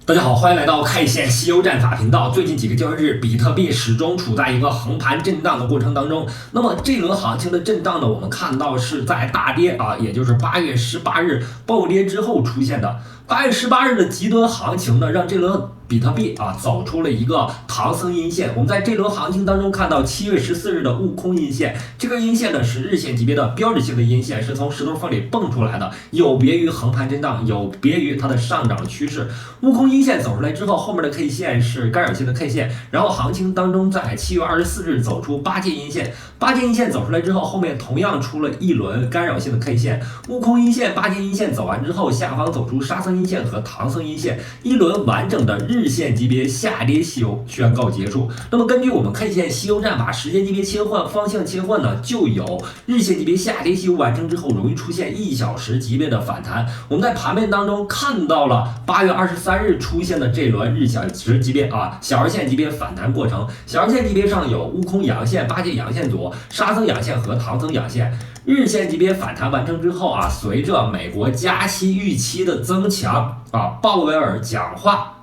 大家好，欢迎来到 K 线西游战法频道。最近几个交易日，比特币始终处在一个横盘震荡的过程当中。那么这轮行情的震荡呢，我们看到是在大跌也就是8月18日暴跌之后出现的。8月18日的极端行情呢，让这轮比特币走出了一个唐僧阴线。我们在这轮行情当中看到7月14日的悟空阴线，这个阴线呢是日线级别的标志性的阴线，是从石头缝里蹦出来的，有别于横盘震荡，有别于它的上涨趋势。悟空阴线走出来之后，后面的 K 线是干扰性的 K 线，然后行情当中在7月24日走出八阶阴线，八阶阴线走出来之后，后面同样出了一轮干扰性的 K 线。悟空阴线、八阶阴线走完之后，下方走出沙僧阴线和唐僧阴线，一轮完整的日线级别下跌西游宣告结束。那么根据我们 K 线西游战法时间级别切换方向切换呢，就有日线级别下跌西游完成之后容易出现1小时级别的反弹。我们在盘面当中看到了8月23日出现的这轮日小时级别小日线级别反弹过程。小日线级别上有悟空阳线、八阶阳线组、沙僧阳线和唐僧阳线。日线级别反弹完成之后随着美国加息预期的增强鲍威尔讲话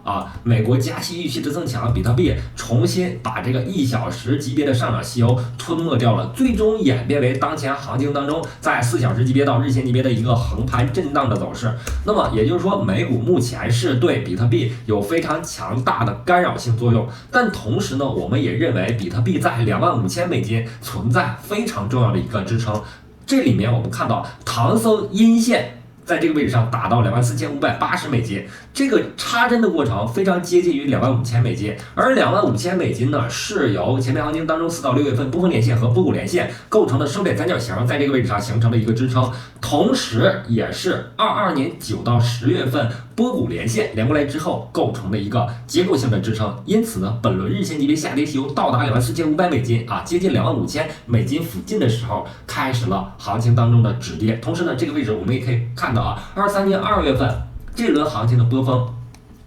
美国加息预期的增强，比特币重新把这个1小时级别的上涨西游吞没掉了，最终演变为当前行情当中在4小时级别到日线级别的一个横盘震荡的走势。那么也就是说，美股目前是对比特币有非常强大的干扰性作用，但同时呢，我们也认为比特币在25000美金存在非常重要的一个支撑。这里面我们看到唐僧阴线在这个位置上打到24580美金，这个插针的过程非常接近于25000美金，而25000美金呢是由前面行情当中4到6月份波峰连线和波谷连线构成的收敛三角形，在这个位置上形成了一个支撑，同时也是22年9到10月份波谷连线连过来之后构成的一个结构性的支撑。因此呢，本轮日线级别下跌西游到达24500美金接近25000美金附近的时候，开始了行情当中的止跌。同时呢，这个位置我们也可以看到23年2月份这轮行情的波峰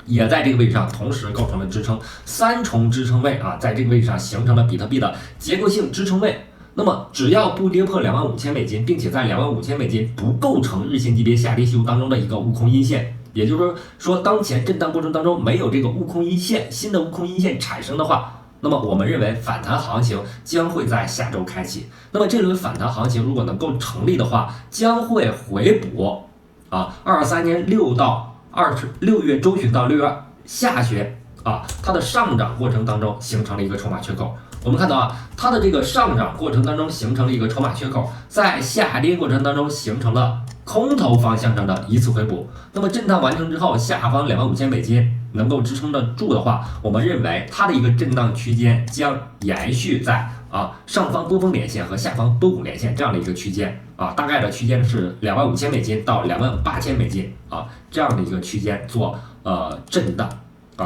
也在这个位置上同时构成了支撑，三重支撑位在这个位置上形成了比特币的结构性支撑位。那么只要不跌破25000美金，并且在25000美金不构成日线级别下跌西游当中的一个悟空阴线，也就是说当前震荡过程当中没有这个悟空阴线，新的悟空阴线产生的话，那么我们认为反弹行情将会在下周开启。那么这轮反弹行情如果能够成立的话，将会回补23年6月中旬到6月下旬它的上涨过程当中形成了一个筹码缺口。我们看到它的这个上涨过程当中形成了一个筹码缺口，在下跌过程当中形成了空头方向上的一次回补。那么震荡完成之后，下方25000美金能够支撑得住的话，我们认为它的一个震荡区间将延续在上方波峰连线和下方波谷连线这样的一个区间大概的区间是25000美金到28000美金这样的一个区间做震荡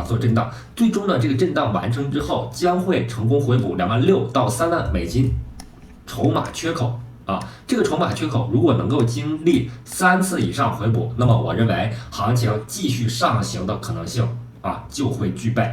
做震荡。最终呢，这个震荡完成之后将会成功回补26000到3万美金筹码缺口这个筹码缺口如果能够经历3次以上回补，那么我认为行情继续上行的可能性就会具备。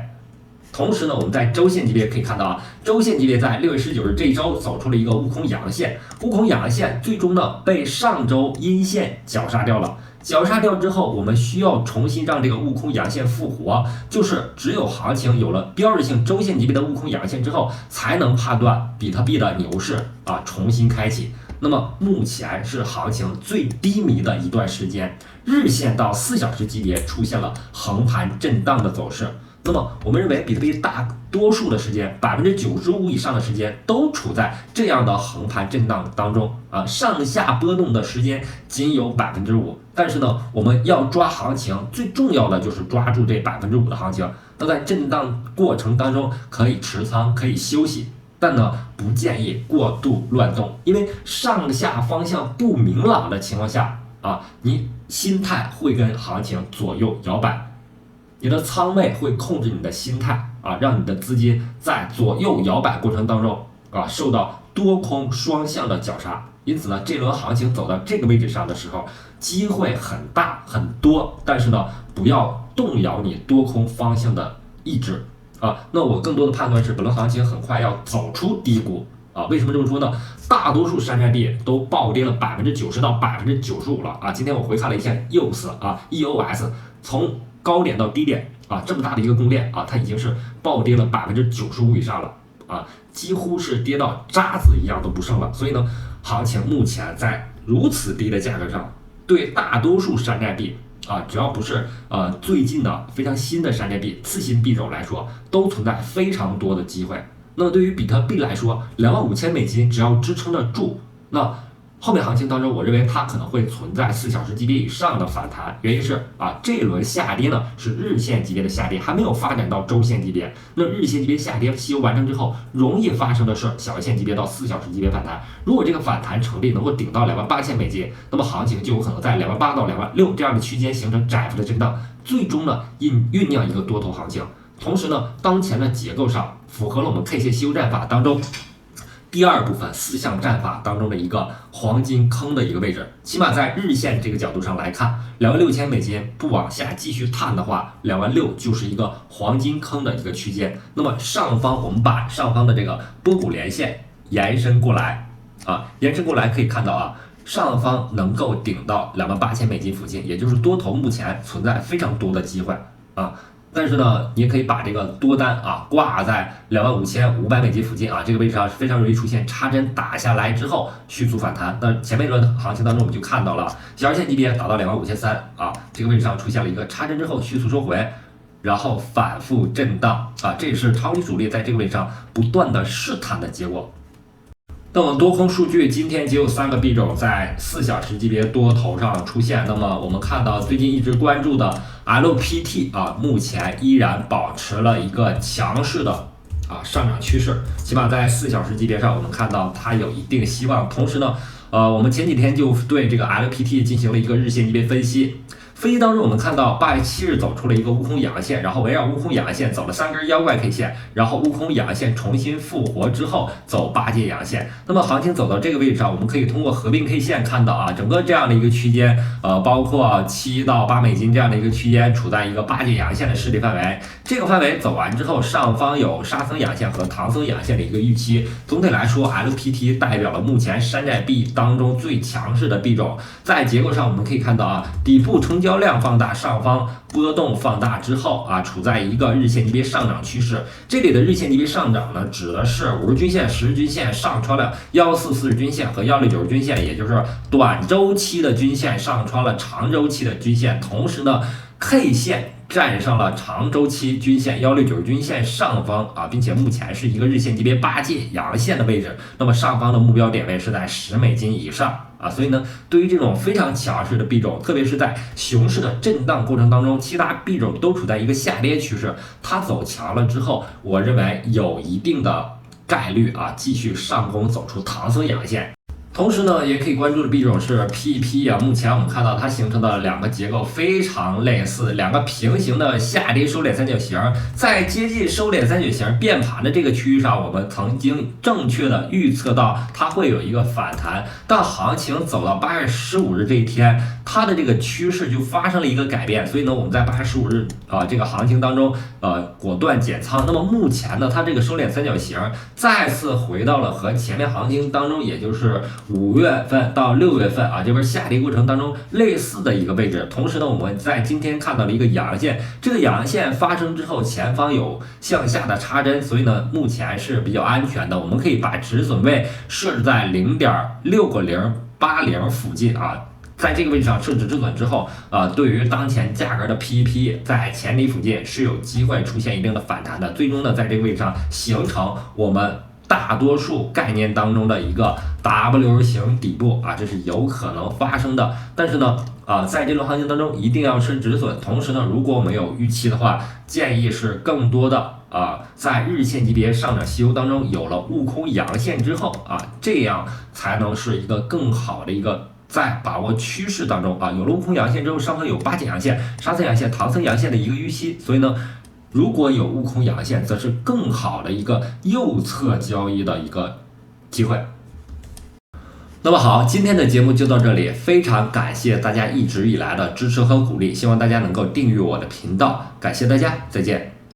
同时呢，我们在周线级别可以看到周线级别在6月19日这一周走出了一个悟空阳线，悟空阳线最终呢被上周阴线绞杀掉了。绞杀掉之后，我们需要重新让这个悟空阳线复活，就是只有行情有了标志性周线级别的悟空阳线之后，才能判断比特币的牛市重新开启。那么目前是行情最低迷的一段时间，日线到4小时级别出现了横盘震荡的走势。那么我们认为比特币大多数的时间，95%以上的时间都处在这样的横盘震荡当中上下波动的时间仅有5%。但是呢，我们要抓行情，最重要的就是抓住这5%的行情。那在震荡过程当中可以持仓，可以休息，但呢不建议过度乱动，因为上下方向不明朗的情况下你心态会跟行情左右摇摆。你的仓位会控制你的心态让你的资金在左右摇摆过程当中受到多空双向的绞杀。因此呢，这轮行情走到这个位置上的时候，机会很大很多，但是呢，不要动摇你多空方向的意志那我更多的判断是，本轮行情很快要走出低谷为什么这么说呢？大多数山寨币都暴跌了90%到95%了今天我回看了一下 EOS 从高点到低点啊，这么大的一个供链啊，它已经是暴跌了95%以上了啊，几乎是跌到渣子一样都不剩了。所以呢，行情目前在如此低的价格上，对大多数山寨币啊，只要不是最近的非常新的山寨币、次新币种来说，都存在非常多的机会。那么对于比特币来说，25000美金只要支撑得住，那后面行情当中，我认为它可能会存在4小时级别以上的反弹，原因是啊，这一轮下跌呢是日线级别的下跌，还没有发展到周线级别。那日线级别下跌吸油完成之后，容易发生的是小线级别到4小时级别反弹。如果这个反弹成立，能够顶到28000美金，那么行情就有可能在28000到26000这样的区间形成窄幅的震荡，最终呢酝酿一个多头行情。同时呢，当前的结构上符合了我们 K 线吸油战法当中第二部分4项战法当中的一个黄金坑的一个位置，起码在日线这个角度上来看，26000美金不往下继续探的话，26000就是一个黄金坑的一个区间。那么上方我们把上方的这个波谷连线延伸过来啊，延伸过来可以看到啊，上方能够顶到28000美金附近，也就是多头目前存在非常多的机会啊。但是呢，你也可以把这个多单啊挂在25500美金附近啊，这个位置上是非常容易出现插针打下来之后迅速反弹。那前面一轮行情当中我们就看到了小线级别达到25300啊，这个位置上出现了一个插针之后迅速收回，然后反复震荡啊，这也是长期主力在这个位置上不断的试探的结果。那么多空数据今天仅有3个币种在4小时级别多头上出现。那么我们看到最近一直关注的 LPT 啊，目前依然保持了一个强势的上涨趋势，起码在4小时级别上，我们看到它有一定希望。同时呢，我们前几天就对这个 LPT 进行了一个日线级别分析。分析当中，我们看到8月7日走出了一个悟空阳线，然后围绕悟空阳线走了3根妖怪 K 线，然后悟空阳线重新复活之后走8阶阳线。那么行情走到这个位置上，我们可以通过合并 K 线看到啊，整个这样的一个区间，包括7到8美金这样的一个区间，处在一个8阶阳线的势力范围。这个范围走完之后，上方有沙僧阳线和唐僧阳线的一个预期。总体来说 ，LPT 代表了目前山寨币当中最强势的币种。在结构上，我们可以看到啊，底部成交量放大，上方波动放大之后啊，处在一个日线级别上涨趋势。这里的日线级别上涨呢，指的是5日均线、10日均线上穿了144日均线和169日均线，也就是短周期的均线上穿了长周期的均线，同时呢 ，K 线站上了长周期均线169均线上方啊，并且目前是一个日线级别8阶阳线的位置。那么上方的目标点位是在10美金以上啊，所以呢，对于这种非常强势的币种，特别是在熊市的震荡过程当中，其他币种都处在一个下跌趋势，它走强了之后，我认为有一定的概率啊，继续上攻走出唐僧阳线。同时呢，也可以关注的币种是 PP 啊，目前我们看到它形成的2个结构非常类似，2个平行的下跌收敛三角形，在接近收敛三角形变盘的这个区域上，我们曾经正确的预测到它会有一个反弹，但行情走到8月15日这一天，它的这个趋势就发生了一个改变，所以呢，我们在8月15日这个行情当中果断减仓。那么目前呢，它这个收敛三角形再次回到了和前面行情当中，也就是5月份到6月份啊，这边下跌过程当中类似的一个位置。同时呢，我们在今天看到了一个阳线，这个阳线发生之后，前方有向下的插针，所以呢，目前是比较安全的。我们可以把止损位设置在0.6080附近啊。在这个位置上设置止损之后，对于当前价格的 PP 在前低附近是有机会出现一定的反弹的，最终呢，在这个位置上形成我们大多数概念当中的一个 W 型底部啊，这是有可能发生的。但是呢，在这轮行情当中一定要设止损。同时呢，如果我们有预期的话，建议是更多的在日线级别上涨吸油当中有了悟空阳线之后啊，这样才能是一个更好的一个。在把握趋势当中有了悟空阳线之后，上方有8阶阳线、沙僧阳线、唐僧阳线的一个预期，所以呢，如果有悟空阳线，则是更好的一个右侧交易的一个机会。那么好，今天的节目就到这里，非常感谢大家一直以来的支持和鼓励，希望大家能够订阅我的频道，感谢大家，再见。